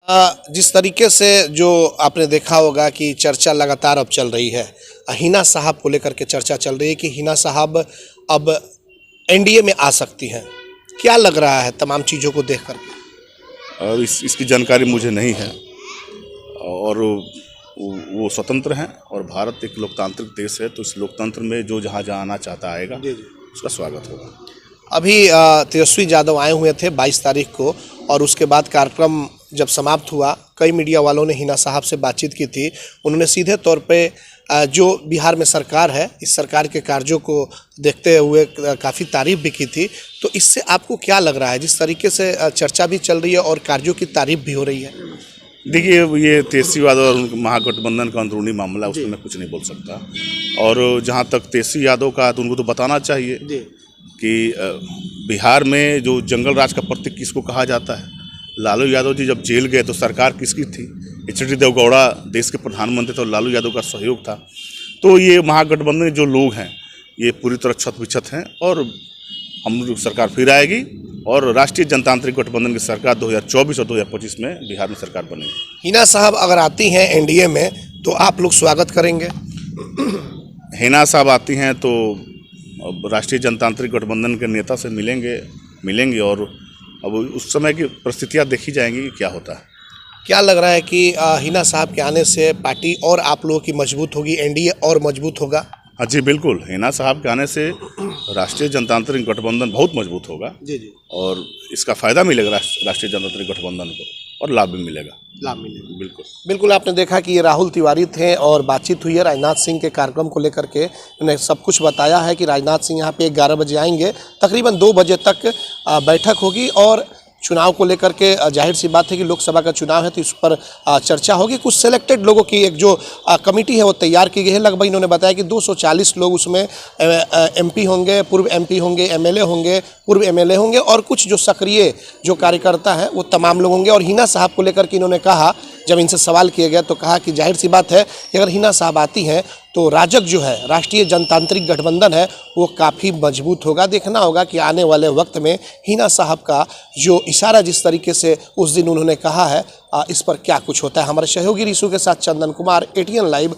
जिस तरीके से जो आपने देखा होगा कि चर्चा लगातार अब चल रही है, हिना साहब को लेकर के चर्चा चल रही है कि हिना साहब अब एनडीए में आ सकती हैं। क्या लग रहा है तमाम चीज़ों को देख करके? इसकी जानकारी मुझे नहीं है और वो स्वतंत्र हैं और भारत एक लोकतांत्रिक देश है, तो इस लोकतंत्र में जो जहाँ जहाँ आना चाहता आएगा, उसका स्वागत होगा। अभी तेजस्वी यादव आए हुए थे 22 तारीख को और उसके बाद कार्यक्रम जब समाप्त हुआ, कई मीडिया वालों ने हिना साहब से बातचीत की थी। उन्होंने सीधे तौर पे जो बिहार में सरकार है, इस सरकार के कार्यों को देखते हुए काफ़ी तारीफ भी की थी। तो इससे आपको क्या लग रहा है, जिस तरीके से चर्चा भी चल रही है और कार्यों की तारीफ भी हो रही है? देखिए, ये तेजस्वी यादव और महागठबंधन का अंदरूनी मामला, उसमें मैं कुछ नहीं बोल सकता। और जहाँ तक तेजस्वी यादव का, तो उनको तो बताना चाहिए कि बिहार में जो जंगल राज का प्रतीक किसको कहा जाता है। लालू यादव जी जब जेल गए तो सरकार किसकी थी? एच.डी. देवगौड़ा देश के प्रधानमंत्री थे और लालू यादव का सहयोग था। तो ये महागठबंधन जो लोग हैं, ये पूरी तरह छत बिछत हैं और हम सरकार फिर आएगी और राष्ट्रीय जनतांत्रिक गठबंधन की सरकार 2024 और 2025 में बिहार में सरकार बनेगी। हिना साहब अगर आती हैं एनडीए में तो आप लोग स्वागत करेंगे? हिना साहब आती हैं तो राष्ट्रीय जनतांत्रिक गठबंधन के नेता से मिलेंगे और अब उस समय की परिस्थितियाँ देखी जाएंगी कि क्या होता है। क्या लग रहा है कि हिना साहब के आने से पार्टी और आप लोगों की मजबूत होगी, एनडीए और मजबूत होगा? हाँ जी, बिल्कुल। हिना साहब के आने से राष्ट्रीय जनतांत्रिक गठबंधन बहुत मजबूत होगा। जी। और इसका फ़ायदा मिलेगा राष्ट्रीय जनतांत्रिक गठबंधन को और लाभ भी मिलेगा। बिल्कुल आपने देखा कि ये राहुल तिवारी थे और बातचीत हुई है राजनाथ सिंह के कार्यक्रम को लेकर के। उन्हें सब कुछ बताया है कि राजनाथ सिंह यहाँ पे 11 बजे आएंगे, तकरीबन 2 बजे तक बैठक होगी और चुनाव को लेकर के जाहिर सी बात है कि लोकसभा का चुनाव है तो इस पर चर्चा होगी। कुछ सेलेक्टेड लोगों की एक जो कमेटी है वो तैयार की गई है। लगभग इन्होंने बताया कि 240 लोग उसमें एमपी होंगे, पूर्व एमपी होंगे, एमएलए होंगे, पूर्व एमएलए होंगे और कुछ जो सक्रिय जो कार्यकर्ता हैं वो तमाम लोग होंगे। और हिना साहब को लेकर के इन्होंने कहा, जब इनसे सवाल किया गया तो कहा कि जाहिर सी बात है कि अगर हिना साहब आती हैं तो राजग जो है, राष्ट्रीय जनतांत्रिक गठबंधन है, वो काफ़ी मजबूत होगा। देखना होगा कि आने वाले वक्त में हिना साहब का जो इशारा जिस तरीके से उस दिन उन्होंने कहा है, इस पर क्या कुछ होता है। हमारे सहयोगी रिशु के साथ चंदन कुमार, ATN लाइव।